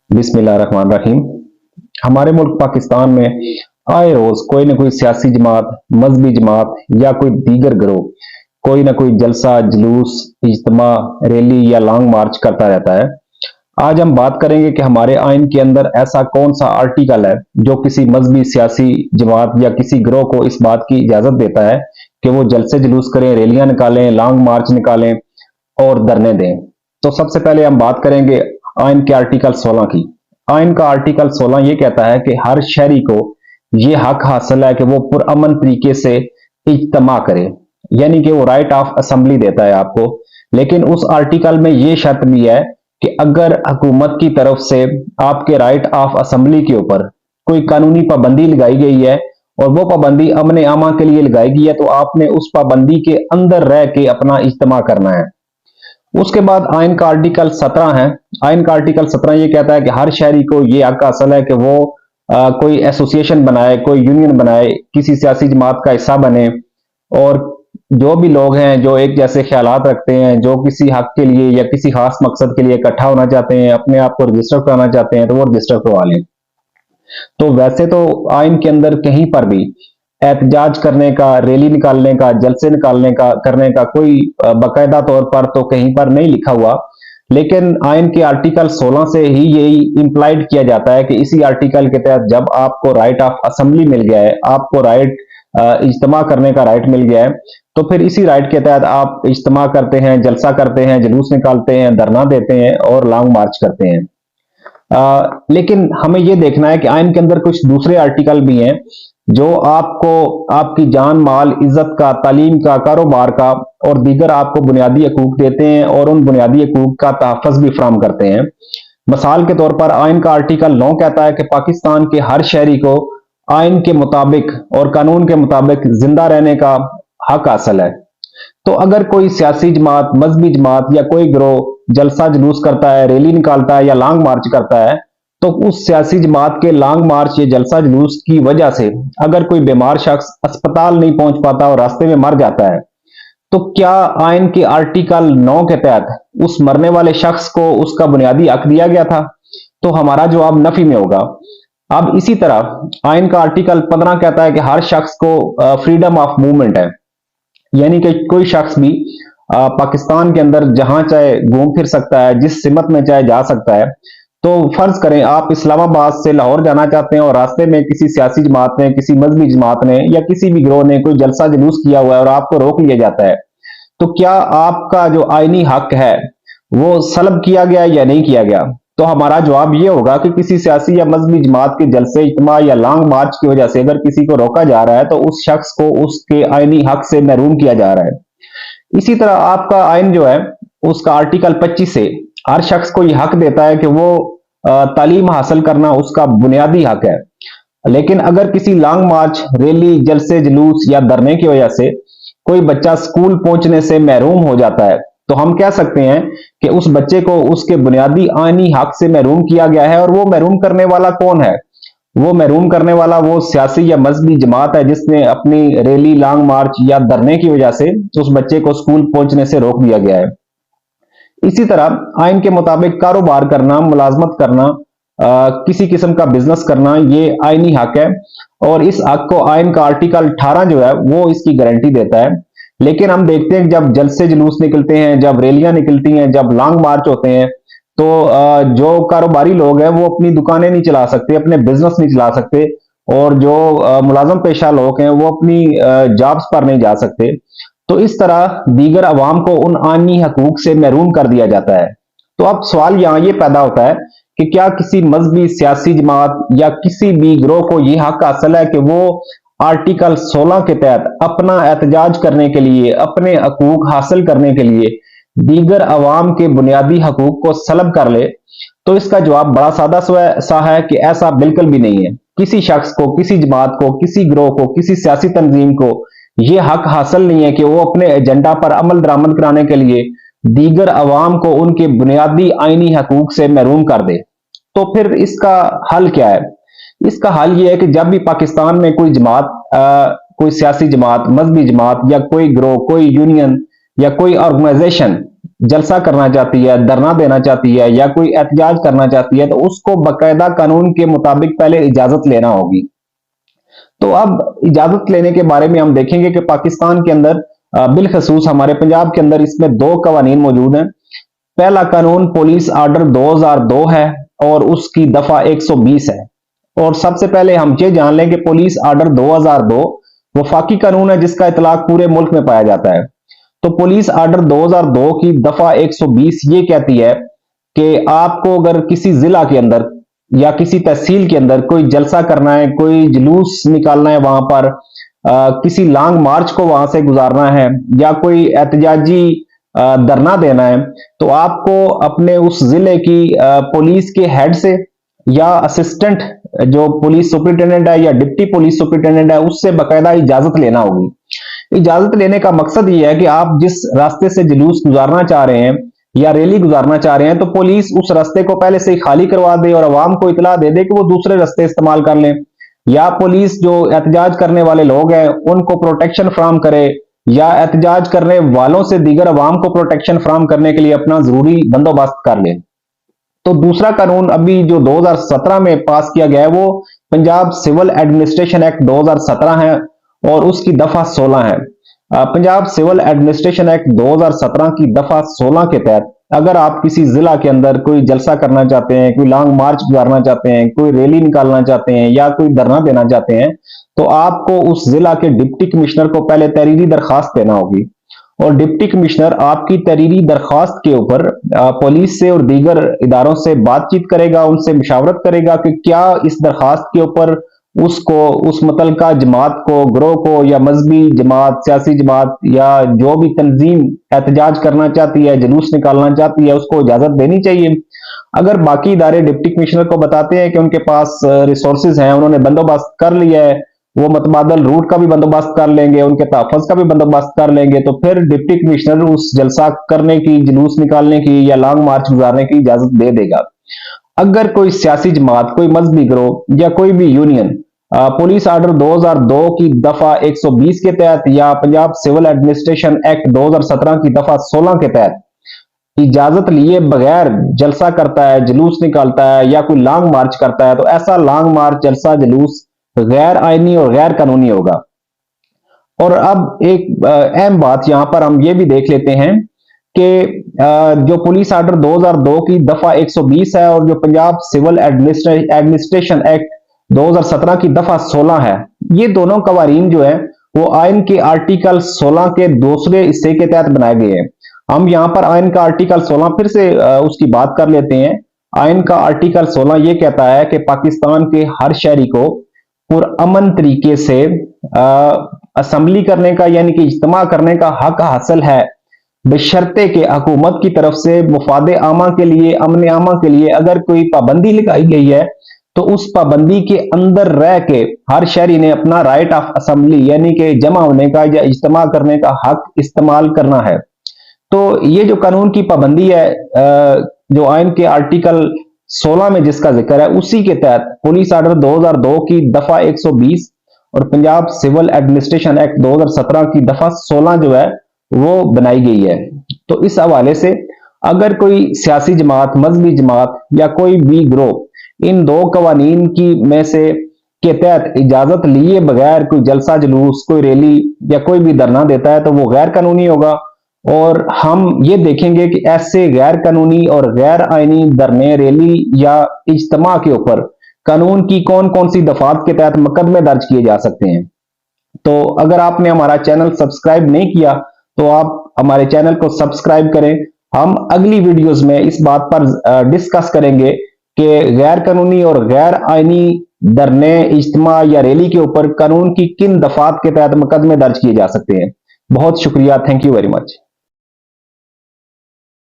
बिस्मिल्लाहिर्रहमानिर्रहीम। हमारे मुल्क पाकिस्तान में आए रोज कोई ना कोई सियासी जमात, मजहबी जमात या कोई दीगर गिरोह कोई ना कोई जलसा, जुलूस, इज्तिमा, रैली या लॉन्ग मार्च करता रहता है। आज हम बात करेंगे कि हमारे आइन के अंदर ऐसा कौन सा आर्टिकल है जो किसी मजहबी, सियासी जमात या किसी गिरोह को इस बात की इजाजत देता है कि वो जलसे जुलूस करें, रैलियां निकालें, लॉन्ग मार्च निकालें और धरने दें। तो सबसे पहले हम बात करेंगे आइन के आर्टिकल 16 की। आइन का आर्टिकल 16 ये कहता है कि हर शहरी को ये हक हासिल है कि वो पुरअमन तरीके से इज्तिमा करे, यानी कि वो राइट ऑफ असेंबली देता है आपको। लेकिन उस आर्टिकल में ये शर्त भी है कि अगर हुकूमत की तरफ से आपके राइट ऑफ असेंबली के ऊपर कोई कानूनी पाबंदी लगाई गई है और वो पाबंदी अमन आमा के लिए लगाई गई है, तो आपने उस पाबंदी के अंदर रह के अपना इज्तिमा करना है। उसके बाद आइन का आर्टिकल 17 है। आइन का आर्टिकल 17 ये कहता है कि हर शहरी को ये हक हासिल है कि वो कोई एसोसिएशन बनाए, कोई यूनियन बनाए, किसी सियासी जमात का हिस्सा बने और जो भी लोग हैं जो एक जैसे ख्यालात रखते हैं, जो किसी हक के लिए या किसी खास मकसद के लिए इकट्ठा होना चाहते हैं, अपने आप को रजिस्टर कराना चाहते हैं, तो वो रजिस्टर करवा लें। तो वैसे तो आइन के अंदर कहीं पर भी एहतजाज करने का, रैली निकालने का, जलसे निकालने का, करने का कोई बाकायदा तौर पर तो कहीं पर नहीं लिखा हुआ, लेकिन आइन के आर्टिकल 16 से ही यही इंप्लाइड किया जाता है कि इसी आर्टिकल के तहत जब आपको राइट ऑफ असेंबली मिल गया है, आपको राइट इज्तिमा करने का राइट मिल गया है, तो फिर इसी राइट के तहत आप इज्तिमा करते हैं, जलसा करते हैं, जुलूस निकालते हैं, धरना देते हैं और लॉन्ग मार्च करते हैं। लेकिन हमें यह देखना है कि आइन के अंदर कुछ दूसरे आर्टिकल भी हैं जो आपको आपकी जान, माल, इज्जत का, तालीम का, कारोबार का और दीगर आपको बुनियादी हकूक देते हैं और उन बुनियादी हकूक का तहफ़्फ़ुज़ भी फराहम करते हैं। मिसाल के तौर पर आइन का आर्टिकल 9 कहता है कि पाकिस्तान के हर शहरी को आइन के मुताबिक और कानून के मुताबिक जिंदा रहने का हक हासिल है। तो अगर कोई सियासी जमात, मजहबी जमात या कोई गिरोह जलसा जुलूस करता है, रैली निकालता है या लॉन्ग मार्च करता है, तो उस सियासी जमात के लॉन्ग मार्च या जलसा जुलूस की वजह से अगर कोई बीमार शख्स अस्पताल नहीं पहुंच पाता और रास्ते में मर जाता है, तो क्या आइन के आर्टिकल 9 के तहत उस मरने वाले शख्स को उसका बुनियादी हक दिया गया था? तो हमारा जवाब नफी में होगा। अब इसी तरह आइन का आर्टिकल 15 कहता है कि हर शख्स को फ्रीडम ऑफ मूवमेंट है, यानी कि कोई शख्स भी पाकिस्तान के अंदर जहां चाहे घूम फिर सकता है, जिस सिमत में चाहे जा सकता है। तो फर्ज करें आप इस्लामाबाद से लाहौर जाना चाहते हैं और रास्ते में किसी सियासी जमात ने, किसी मजहबी जमात ने या किसी भी गिरोह ने कोई जलसा जुलूस किया हुआ है और आपको रोक लिया जाता है, तो क्या आपका जो आईनी हक है वो सलब किया गया या नहीं किया गया? तो हमारा जवाब ये होगा कि किसी सियासी या मजहबी जमात के जलसे, इज्तिमा या लॉन्ग मार्च की वजह से अगर किसी को रोका जा रहा है तो उस शख्स को उसके आईनी हक से महरूम किया जा रहा है। इसी तरह आपका आइन जो है उसका आर्टिकल 25 से हर शख्स को यह हक देता है कि वो तालीम हासिल करना उसका बुनियादी हक है। लेकिन अगर किसी लॉन्ग मार्च, रैली, जलसे जुलूस या धरने की वजह से कोई बच्चा स्कूल पहुंचने से महरूम हो जाता है, तो हम कह सकते हैं कि उस बच्चे को उसके बुनियादी आईनी हक से महरूम किया गया है। और वो महरूम करने वाला कौन है? वो महरूम करने वाला वो सियासी या मजहबी जमात है जिसने अपनी रैली, लॉन्ग मार्च या धरने की वजह से उस बच्चे को स्कूल पहुंचने से रोक दिया गया है। इसी तरह आइन के मुताबिक कारोबार करना, मुलाजमत करना, किसी किस्म का बिजनेस करना, ये आईनी हक है और इस हक को आइन का आर्टिकल 18 जो है वो इसकी गारंटी देता है। लेकिन हम देखते हैं कि जब जलसे जुलूस निकलते हैं, जब रैलियां निकलती हैं, जब लॉन्ग मार्च होते हैं, तो जो कारोबारी लोग हैं वो अपनी दुकानें नहीं चला सकते, अपने बिजनेस नहीं चला सकते और जो मुलाजम पेशा लोग हैं वो अपनी जॉब्स पर नहीं जा सकते। तो इस तरह दीगर अवाम को उन आईनी हकूक से महरूम कर दिया जाता है। तो अब सवाल यहां ये पैदा होता है कि क्या किसी मजहबी, सियासी जमात या किसी भी गिरोह को यह हक हासिल है कि वो आर्टिकल 16 के तहत अपना एहतजाज करने के लिए, अपने हकूक हासिल करने के लिए दीगर अवाम के बुनियादी हकूक को सलब कर ले? तो इसका जवाब बड़ा सादा सा है कि ऐसा बिल्कुल भी नहीं है। किसी शख्स को, किसी जमात को, किसी गिरोह को, किसी सियासी तंजीम को यह हक हासिल नहीं है कि वो अपने एजेंडा पर अमल दरामद कराने के लिए दीगर अवाम को उनके बुनियादी आईनी हकूक से महरूम कर दे। तो फिर इसका हल क्या है? इसका हल यह है कि जब भी पाकिस्तान में कोई जमात, कोई सियासी जमात, मजहबी जमात या कोई गिरोह, कोई यूनियन या कोई ऑर्गेनाइजेशन जलसा करना चाहती है, धरना देना चाहती है या कोई एहतजाज करना चाहती है, तो उसको बाकायदा कानून के मुताबिक पहले इजाजत लेना होगी। तो अब इजाजत लेने के बारे में हम देखेंगे कि पाकिस्तान के अंदर बिलखसूस हमारे पंजाब के अंदर इसमें दो कवानीन मौजूद हैं। पहला कानून पुलिस आर्डर 2002 है और उसकी दफा 120 है। और सबसे पहले हम ये जान लें कि पुलिस आर्डर 2002 वफाकी कानून है जिसका इतलाक पूरे मुल्क में पाया जाता है। तो पुलिस आर्डर 2002 की दफा 120 ये कहती है कि आपको अगर किसी जिला के अंदर या किसी तहसील के अंदर कोई जलसा करना है, कोई जुलूस निकालना है, वहां पर किसी लॉन्ग मार्च को वहां से गुजारना है या कोई एहतजाजी धरना देना है, तो आपको अपने उस जिले की पुलिस के हेड से या असिस्टेंट जो पुलिस सुपरिटेंडेंट है या डिप्टी पुलिस सुपरिटेंडेंट है उससे बाकायदा इजाजत लेना होगी। इजाजत लेने का मकसद ये है कि आप जिस रास्ते से जुलूस गुजारना चाह रहे हैं या रैली गुजारना चाह रहे हैं, तो पुलिस उस रास्ते को पहले से ही खाली करवा दे और आवाम को इतला दे दे कि वो दूसरे रास्ते इस्तेमाल कर लें, या पुलिस जो एहतजाज करने वाले लोग हैं उनको प्रोटेक्शन फराम करे, या एहतजाज करने वालों से दीगर अवाम को प्रोटेक्शन फराम करने के लिए अपना जरूरी बंदोबस्त कर ले। तो दूसरा कानून अभी जो 2017 में पास किया गया है वो पंजाब सिविल एडमिनिस्ट्रेशन एक्ट 2017 है और उसकी दफा 16 है। पंजाब सिविल एडमिनिस्ट्रेशन एक्ट 2017 की दफा 16 के तहत अगर आप किसी जिला के अंदर कोई जलसा करना चाहते हैं, कोई लॉन्ग मार्च गुजारना चाहते हैं, कोई रैली निकालना चाहते हैं या कोई धरना देना चाहते हैं, तो आपको उस जिला के डिप्टी कमिश्नर को पहले तहरीरी दरखास्त देना होगी और डिप्टी कमिश्नर आपकी तहरीरी दरखास्त के ऊपर पुलिस से और दीगर इदारों से बातचीत करेगा, उनसे मुशावरत करेगा कि क्या इस दरखास्त के ऊपर उसको उस मुतलका जमात को, ग्रोह को या मजहबी जमात, सियासी जमात या जो भी तंजीम एहतजाज करना चाहती है, जुलूस निकालना चाहती है, उसको इजाजत देनी चाहिए। अगर बाकी इदारे डिप्टी कमिश्नर को बताते हैं कि उनके पास रिसोर्सेज हैं, उन्होंने बंदोबस्त कर लिया है, वो मतबादल रूट का भी बंदोबस्त कर लेंगे, उनके तहफ़्फ़ुज़ का भी बंदोबस्त कर लेंगे, तो फिर डिप्टी कमिश्नर उस जलसा करने की, जुलूस निकालने की या लॉन्ग मार्च गुजारने की इजाजत दे देगा। अगर कोई सियासी जमात, कोई मजहबी ग्रोह या कोई भी यूनियन पुलिस आर्डर 2002 की दफा 120 के तहत या पंजाब सिविल एडमिनिस्ट्रेशन एक्ट 2017 की दफा 16 के तहत इजाजत लिए बगैर जलसा करता है, जुलूस निकालता है या कोई लॉन्ग मार्च करता है, तो ऐसा लॉन्ग मार्च, जलसा, जुलूस गैर आईनी और गैर कानूनी होगा। और अब एक अहम बात यहां पर हम ये भी देख लेते हैं कि जो पुलिस आर्डर 2002 की दफा 120 है और जो पंजाब सिविल एडमिनिस्ट्रेशन एक्ट 2017 की दफा 16 है, ये दोनों कवानीन जो है वो आइन के आर्टिकल 16 के दूसरे हिस्से के तहत बनाए गए हैं। हम यहां पर आइन का आर्टिकल 16 फिर से उसकी बात कर लेते हैं। आइन का आर्टिकल 16 ये कहता है कि पाकिस्तान के हर शहरी को पुरअमन तरीके से असम्बली करने का यानी कि इज्तिमा करने का हक हासिल है, बशर्ते के हुकूमत की तरफ से मुफादे आमा के लिए, अमन आमा के लिए अगर कोई पाबंदी लगाई गई है तो उस पाबंदी के अंदर रह के हर शहरी ने अपना राइट ऑफ असेंबली यानी कि जमा होने का या इज्तिमा करने का हक इस्तेमाल करना है। तो ये जो कानून की पाबंदी है जो आइन के आर्टिकल 16 में जिसका जिक्र है, उसी के तहत पुलिस आर्डर 2002 की दफा 120 और पंजाब सिविल एडमिनिस्ट्रेशन एक्ट 2017 की दफा 16 जो है वो बनाई गई है। तो इस हवाले से अगर कोई सियासी जमात, मजहबी जमात या कोई भी ग्रोह इन दो कवानीन की में से के तहत इजाजत लिए बगैर कोई जलसा, जुलूस, कोई रैली या कोई भी धरना देता है तो वो गैर कानूनी होगा। और हम ये देखेंगे कि ऐसे गैर कानूनी और गैर आईनी धरने, रैली या इज्तिमा के ऊपर कानून की कौन कौन सी दफात के तहत मुकदमे दर्ज किए जा सकते हैं। तो अगर आपने हमारा चैनल सब्सक्राइब नहीं किया तो आप हमारे चैनल को सब्सक्राइब करें। हम अगली वीडियोस में इस बात पर डिस्कस करेंगे कि गैर कानूनी और गैर आईनी धरने, इज्तिमा या रैली के ऊपर कानून की किन दफात के तहत मुकदमे दर्ज किए जा सकते हैं। बहुत शुक्रिया, थैंक यू वेरी मच।